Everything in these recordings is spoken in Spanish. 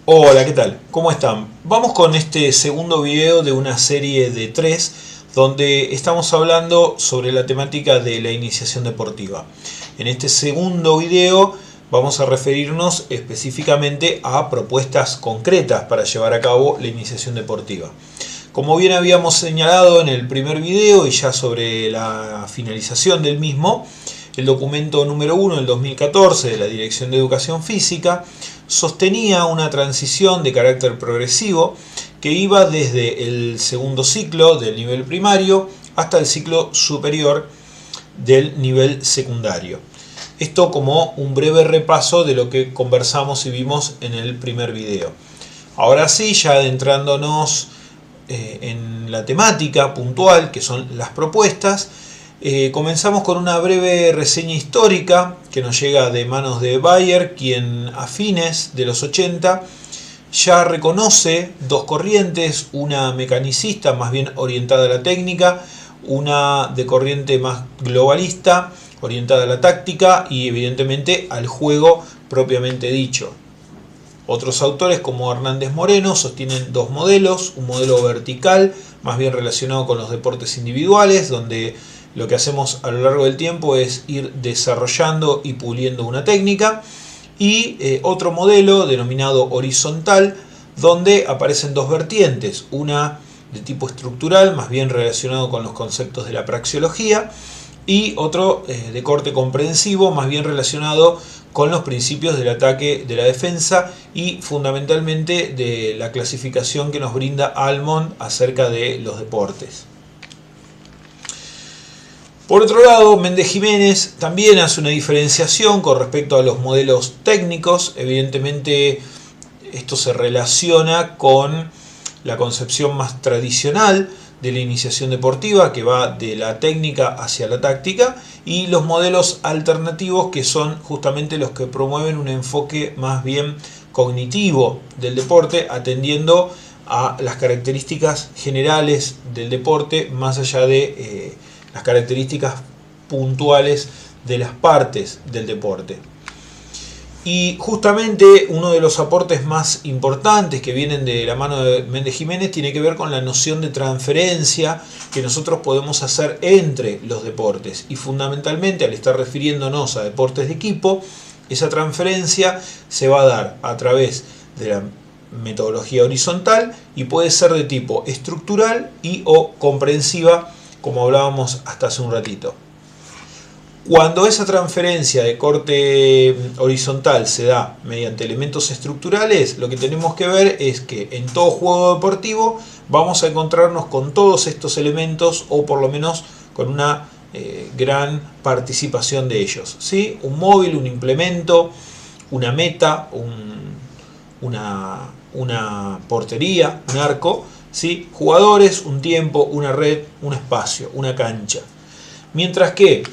Hola, ¿qué tal? ¿Cómo están? Vamos con este segundo video de una serie de 3 donde estamos hablando sobre la temática de la iniciación deportiva. En este segundo video vamos a referirnos específicamente a propuestas concretas para llevar a cabo la iniciación deportiva. Como bien habíamos señalado en el primer video y ya sobre la finalización del mismo, el documento número 1 del 2014 de la Dirección de Educación Física sostenía una transición de carácter progresivo que iba desde el segundo ciclo del nivel primario hasta el ciclo superior del nivel secundario. Esto como un breve repaso de lo que conversamos y vimos en el primer video. Ahora sí, ya adentrándonos en la temática puntual, que son las propuestas, comenzamos con una breve reseña histórica que nos llega de manos de Bayer, quien a fines de los 80 ya reconoce dos corrientes, una mecanicista más bien orientada a la técnica, una de corriente más globalista, orientada a la táctica y evidentemente al juego propiamente dicho. Otros autores como Hernández Moreno sostienen dos modelos, un modelo vertical más bien relacionado con los deportes individuales, donde lo que hacemos a lo largo del tiempo es ir desarrollando y puliendo una técnica, y otro modelo denominado horizontal, donde aparecen dos vertientes, una de tipo estructural, más bien relacionado con los conceptos de la praxeología, y otro de corte comprensivo, más bien relacionado con los principios del ataque, de la defensa y fundamentalmente de la clasificación que nos brinda Almond acerca de los deportes. Por otro lado, Méndez Jiménez también hace una diferenciación con respecto a los modelos técnicos. Evidentemente esto se relaciona con la concepción más tradicional de la iniciación deportiva, que va de la técnica hacia la táctica, y los modelos alternativos, que son justamente los que promueven un enfoque más bien cognitivo del deporte, atendiendo a las características generales del deporte más allá de las características puntuales de las partes del deporte. Y justamente uno de los aportes más importantes que vienen de la mano de Méndez Jiménez tiene que ver con la noción de transferencia que nosotros podemos hacer entre los deportes. Y fundamentalmente, al estar refiriéndonos a deportes de equipo, esa transferencia se va a dar a través de la metodología horizontal y puede ser de tipo estructural y o comprensiva, como hablábamos hasta hace un ratito. Cuando esa transferencia de corte horizontal se da mediante elementos estructurales, lo que tenemos que ver es que en todo juego deportivo vamos a encontrarnos con todos estos elementos, o por lo menos con una gran participación de ellos, ¿sí? Un móvil, un implemento, una meta, una portería, un arco, ¿sí? Jugadores, un tiempo, una red, un espacio, una cancha. Mientras que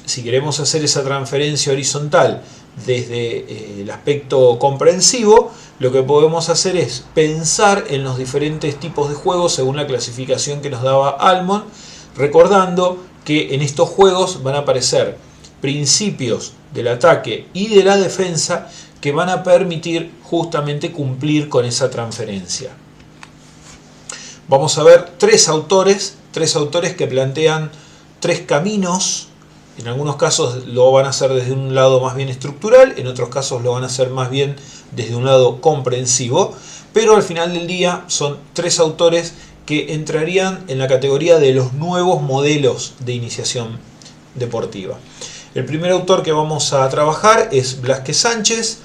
si queremos hacer esa transferencia horizontal desde el aspecto comprensivo, lo que podemos hacer es pensar en los diferentes tipos de juegos según la clasificación que nos daba Almond, recordando que en estos juegos van a aparecer principios del ataque y de la defensa que van a permitir justamente cumplir con esa transferencia. Vamos a ver tres autores que plantean tres caminos. En algunos casos lo van a hacer desde un lado más bien estructural, en otros casos lo van a hacer más bien desde un lado comprensivo, pero al final del día son tres autores que entrarían en la categoría de los nuevos modelos de iniciación deportiva. El primer autor que vamos a trabajar es Blázquez Sánchez.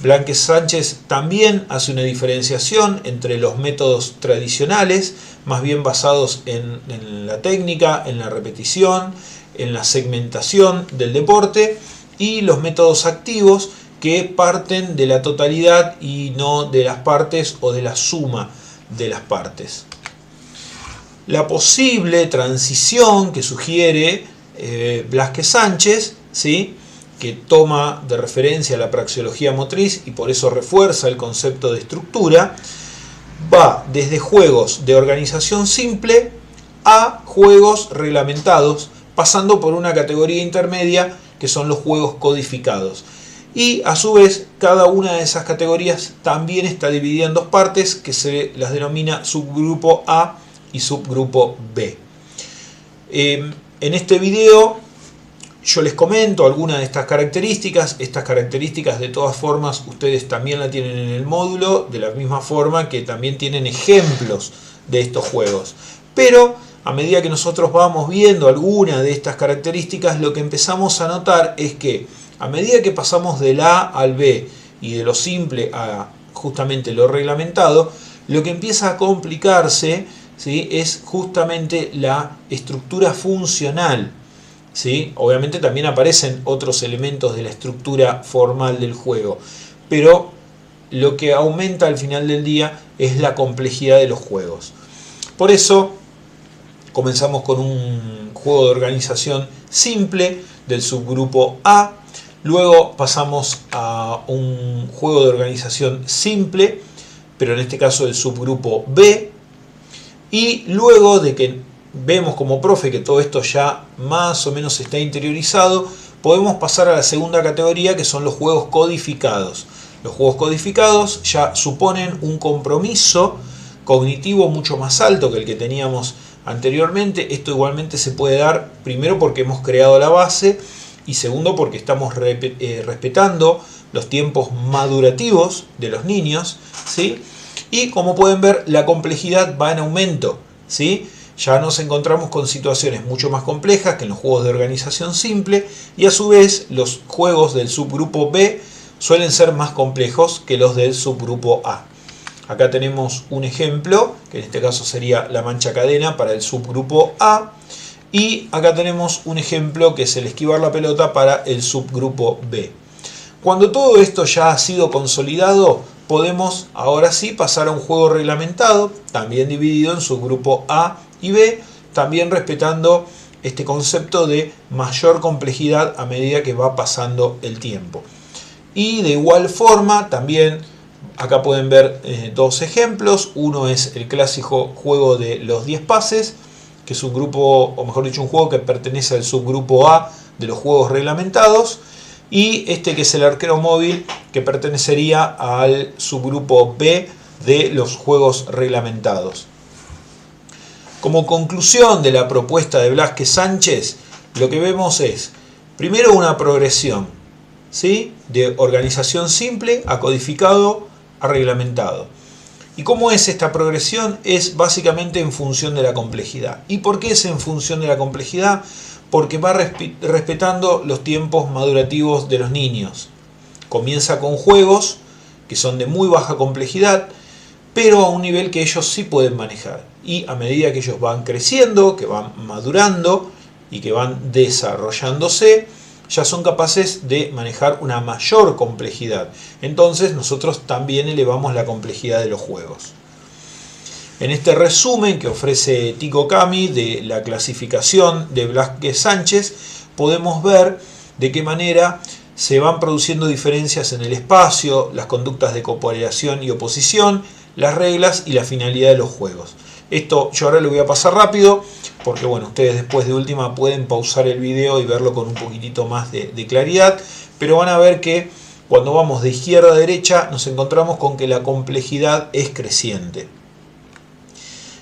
Blázquez Sánchez también hace una diferenciación entre los métodos tradicionales, más bien basados en la técnica, en la repetición, en la segmentación del deporte, y los métodos activos que parten de la totalidad y no de las partes o de la suma de las partes. La posible transición que sugiere Blázquez Sánchez, ¿sí?, que toma de referencia la praxeología motriz y por eso refuerza el concepto de estructura, va desde juegos de organización simple a juegos reglamentados, pasando por una categoría intermedia que son los juegos codificados. Y a su vez, cada una de esas categorías también está dividida en dos partes que se las denomina subgrupo A y subgrupo B. En este video yo les comento algunas de estas características. Estas características de todas formas ustedes también la tienen en el módulo, de la misma forma que también tienen ejemplos de estos juegos. Pero a medida que nosotros vamos viendo alguna de estas características, lo que empezamos a notar es que a medida que pasamos del A al B y de lo simple a justamente lo reglamentado, lo que empieza a complicarse, ¿sí?, es justamente la estructura funcional. ¿Sí? Obviamente también aparecen otros elementos de la estructura formal del juego, pero lo que aumenta al final del día es la complejidad de los juegos. Por eso comenzamos con un juego de organización simple del subgrupo A, luego pasamos a un juego de organización simple, pero en este caso del subgrupo B, y luego de que vemos como profe que todo esto ya más o menos está interiorizado, podemos pasar a la segunda categoría, que son los juegos codificados. Los juegos codificados ya suponen un compromiso cognitivo mucho más alto que el que teníamos anteriormente. Esto igualmente se puede dar primero porque hemos creado la base y segundo porque estamos respetando los tiempos madurativos de los niños, ¿sí? Y como pueden ver, la complejidad va en aumento, ¿sí? Ya nos encontramos con situaciones mucho más complejas que en los juegos de organización simple, y a su vez los juegos del subgrupo B suelen ser más complejos que los del subgrupo A. Acá tenemos un ejemplo, que en este caso sería la mancha cadena para el subgrupo A, y acá tenemos un ejemplo que es el esquivar la pelota para el subgrupo B. Cuando todo esto ya ha sido consolidado, podemos ahora sí pasar a un juego reglamentado, también dividido en subgrupo A y B, también respetando este concepto de mayor complejidad a medida que va pasando el tiempo. Y de igual forma, también acá pueden ver dos ejemplos. Uno es el clásico juego de los 10 pases, que es un grupo, o mejor dicho, un juego que pertenece al subgrupo A de los juegos reglamentados, y este que es el arquero móvil, que pertenecería al subgrupo B de los juegos reglamentados. Como conclusión de la propuesta de Blázquez Sánchez, lo que vemos es, primero, una progresión, ¿sí?, de organización simple a codificado a reglamentado. ¿Y cómo es esta progresión? Es básicamente en función de la complejidad. ¿Y por qué es en función de la complejidad? Porque va respetando los tiempos madurativos de los niños. Comienza con juegos que son de muy baja complejidad, pero a un nivel que ellos sí pueden manejar. Y a medida que ellos van creciendo, que van madurando y que van desarrollándose, ya son capaces de manejar una mayor complejidad. Entonces nosotros también elevamos la complejidad de los juegos. En este resumen que ofrece Tycho Kami de la clasificación de Blázquez Sánchez, podemos ver de qué manera se van produciendo diferencias en el espacio, las conductas de cooperación y oposición, las reglas y la finalidad de los juegos. Esto yo ahora lo voy a pasar rápido, porque bueno, ustedes después de última pueden pausar el video y verlo con un poquitito más de claridad, pero van a ver que cuando vamos de izquierda a derecha nos encontramos con que la complejidad es creciente.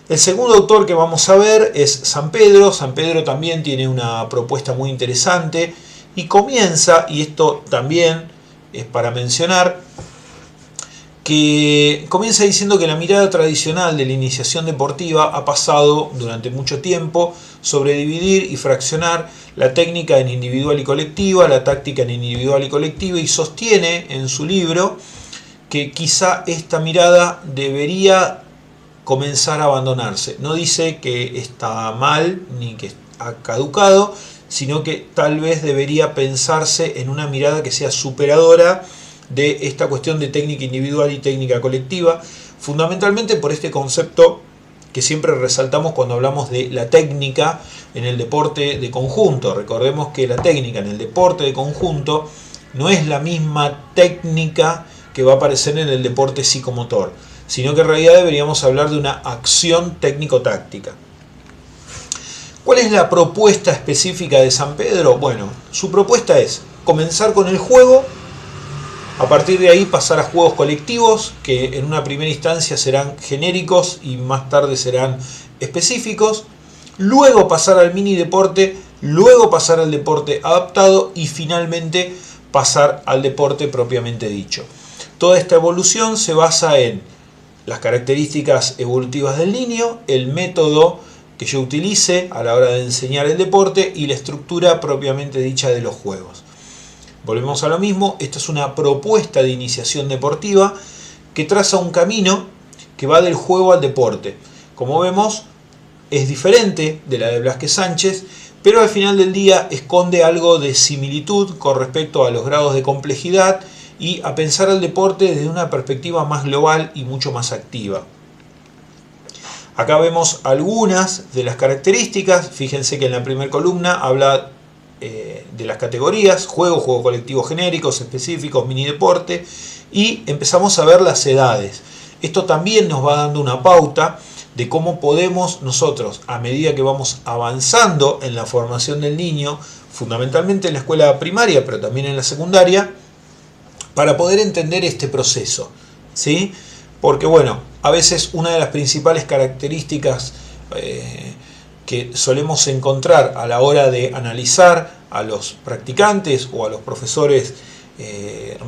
El segundo autor que vamos a ver es San Pedro. San Pedro también tiene una propuesta muy interesante y comienza, y esto también es para mencionar, que comienza diciendo que la mirada tradicional de la iniciación deportiva ha pasado durante mucho tiempo sobre dividir y fraccionar la técnica en individual y colectiva, la táctica en individual y colectiva, y sostiene en su libro que quizá esta mirada debería comenzar a abandonarse. No dice que está mal ni que ha caducado, sino que tal vez debería pensarse en una mirada que sea superadora de esta cuestión de técnica individual y técnica colectiva, fundamentalmente por este concepto que siempre resaltamos cuando hablamos de la técnica en el deporte de conjunto. Recordemos que la técnica en el deporte de conjunto no es la misma técnica que va a aparecer en el deporte psicomotor, sino que en realidad deberíamos hablar de una acción técnico-táctica. ¿Cuál es la propuesta específica de San Pedro? Bueno, su propuesta es comenzar con el juego A partir de ahí pasar a juegos colectivos, que en una primera instancia serán genéricos y más tarde serán específicos. Luego pasar al mini deporte, luego pasar al deporte adaptado y finalmente pasar al deporte propiamente dicho. Toda esta evolución se basa en las características evolutivas del niño, el método que yo utilice a la hora de enseñar el deporte y la estructura propiamente dicha de los juegos. Volvemos a lo mismo, esta es una propuesta de iniciación deportiva que traza un camino que va del juego al deporte. Como vemos, es diferente de la de Blasquez Sánchez, pero al final del día esconde algo de similitud con respecto a los grados de complejidad y a pensar al deporte desde una perspectiva más global y mucho más activa. Acá vemos algunas de las características. Fíjense que en la primera columna habla de las categorías: juego, juego colectivo genéricos, específicos, mini deporte, y empezamos a ver las edades. Esto también nos va dando una pauta de cómo podemos nosotros, a medida que vamos avanzando en la formación del niño, fundamentalmente en la escuela primaria, pero también en la secundaria, para poder entender este proceso, ¿sí? Porque bueno, a veces una de las principales características que solemos encontrar a la hora de analizar a los practicantes o a los profesores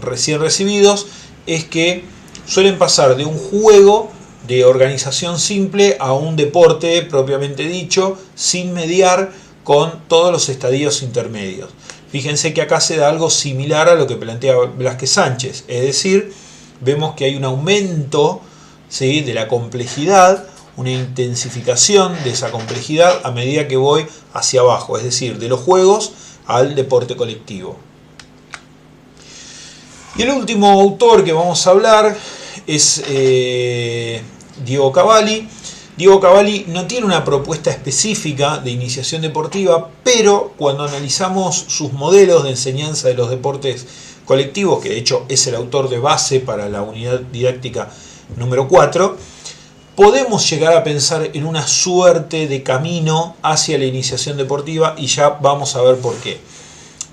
recién recibidos es que suelen pasar de un juego de organización simple a un deporte propiamente dicho, sin mediar con todos los estadios intermedios. Fíjense que acá se da algo similar a lo que plantea Blasquez Sánchez, es decir, vemos que hay un aumento, ¿sí?, de la complejidad, una intensificación de esa complejidad a medida que voy hacia abajo, es decir, de los juegos al deporte colectivo. Y el último autor que vamos a hablar es Diego Cavalli. Diego Cavalli no tiene una propuesta específica de iniciación deportiva, pero cuando analizamos sus modelos de enseñanza de los deportes colectivos, que de hecho es el autor de base para la unidad didáctica número 4, podemos llegar a pensar en una suerte de camino hacia la iniciación deportiva y ya vamos a ver por qué.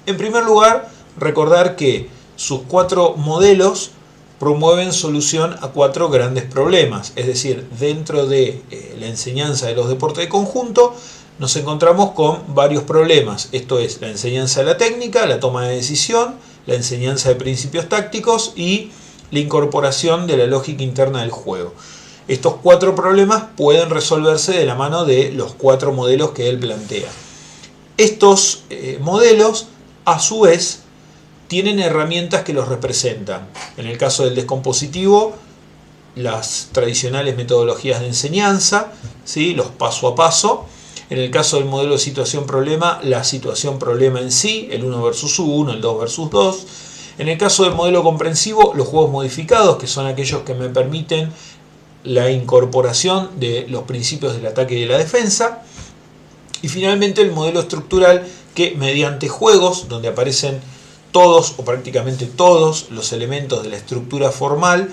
En primer lugar, recordar que sus 4 modelos promueven solución a 4 grandes problemas, es decir, dentro de la enseñanza de los deportes de conjunto nos encontramos con varios problemas. Esto es la enseñanza de la técnica, la toma de decisión, la enseñanza de principios tácticos y la incorporación de la lógica interna del juego. Estos 4 problemas pueden resolverse de la mano de los 4 modelos que él plantea. Estos modelos, a su vez, tienen herramientas que los representan. En el caso del descompositivo, las tradicionales metodologías de enseñanza, ¿sí?, los paso a paso. En el caso del modelo de situación-problema, la situación-problema en sí, el 1 versus 1, el 2 versus 2. En el caso del modelo comprensivo, los juegos modificados, que son aquellos que me permiten la incorporación de los principios del ataque y de la defensa. Y finalmente el modelo estructural, que mediante juegos, donde aparecen todos o prácticamente todos los elementos de la estructura formal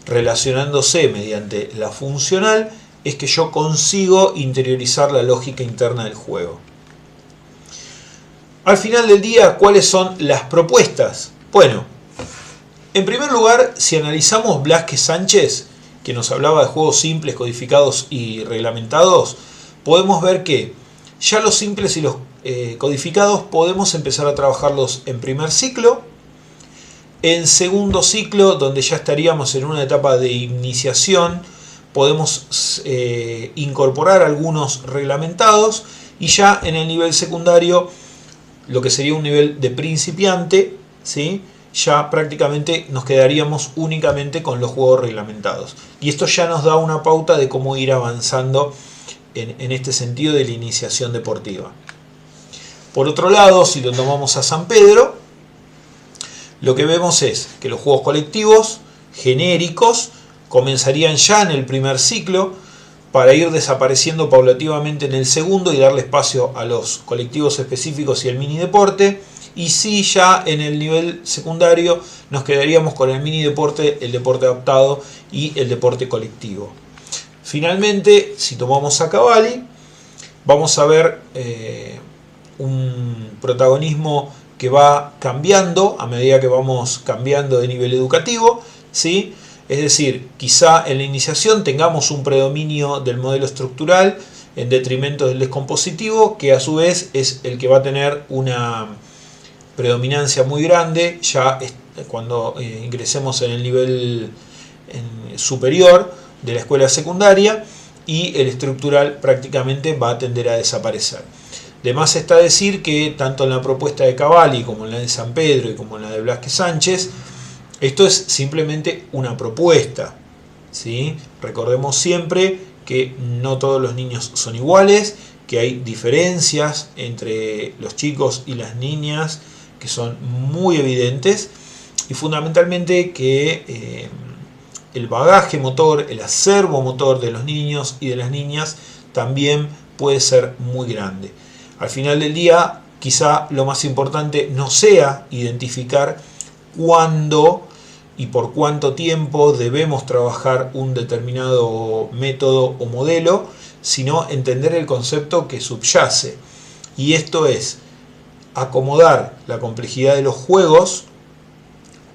relacionándose mediante la funcional, es que yo consigo interiorizar la lógica interna del juego. Al final del día, ¿cuáles son las propuestas? Bueno, en primer lugar, si analizamos Blasquez Sánchez, que nos hablaba de juegos simples, codificados y reglamentados, podemos ver que ya los simples y los codificados podemos empezar a trabajarlos en primer ciclo, en segundo ciclo, donde ya estaríamos en una etapa de iniciación, podemos incorporar algunos reglamentados, y ya en el nivel secundario, lo que sería un nivel de principiante, ¿sí?, ya prácticamente nos quedaríamos únicamente con los juegos reglamentados. Y esto ya nos da una pauta de cómo ir avanzando en este sentido de la iniciación deportiva. Por otro lado, si lo tomamos a San Pedro, lo que vemos es que los juegos colectivos genéricos comenzarían ya en el primer ciclo para ir desapareciendo paulativamente en el segundo y darle espacio a los colectivos específicos y el mini deporte. Y sí, ya en el nivel secundario nos quedaríamos con el mini deporte, el deporte adaptado y el deporte colectivo. Finalmente, si tomamos a Cavalli, vamos a ver un protagonismo que va cambiando a medida que vamos cambiando de nivel educativo, ¿sí? Es decir, quizá en la iniciación tengamos un predominio del modelo estructural en detrimento del descompositivo, que a su vez es el que va a tener una predominancia muy grande ya cuando ingresemos en el nivel superior de la escuela secundaria, y el estructural prácticamente va a tender a desaparecer. De más está decir que tanto en la propuesta de Cavalli como en la de San Pedro y como en la de Blasque Sánchez, esto es simplemente una propuesta, ¿sí? Recordemos siempre que no todos los niños son iguales, que hay diferencias entre los chicos y las niñas que son muy evidentes, y fundamentalmente que el bagaje motor, el acervo motor de los niños y de las niñas también puede ser muy grande. Al final del día, quizá lo más importante no sea identificar cuándo y por cuánto tiempo debemos trabajar un determinado método o modelo, sino entender el concepto que subyace. Y esto es acomodar la complejidad de los juegos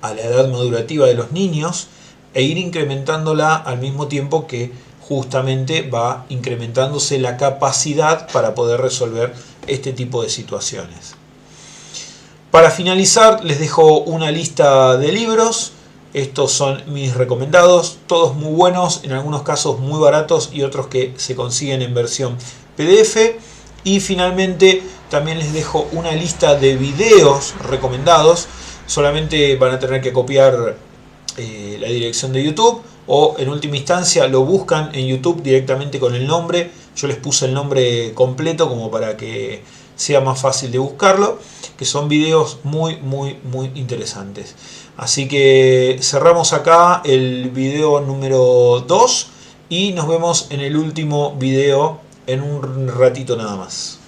a la edad madurativa de los niños e ir incrementándola al mismo tiempo que justamente va incrementándose la capacidad para poder resolver este tipo de situaciones. Para finalizar, les dejo una lista de libros. Estos son mis recomendados, todos muy buenos, en algunos casos muy baratos y otros que se consiguen en versión PDF. Y finalmente también les dejo una lista de videos recomendados. Solamente van a tener que copiar la dirección de YouTube, o en última instancia lo buscan en YouTube directamente con el nombre. Yo les puse el nombre completo como para que sea más fácil de buscarlo, que son videos muy interesantes. Así que cerramos acá el video número 2 y nos vemos en el último video en un ratito nada más.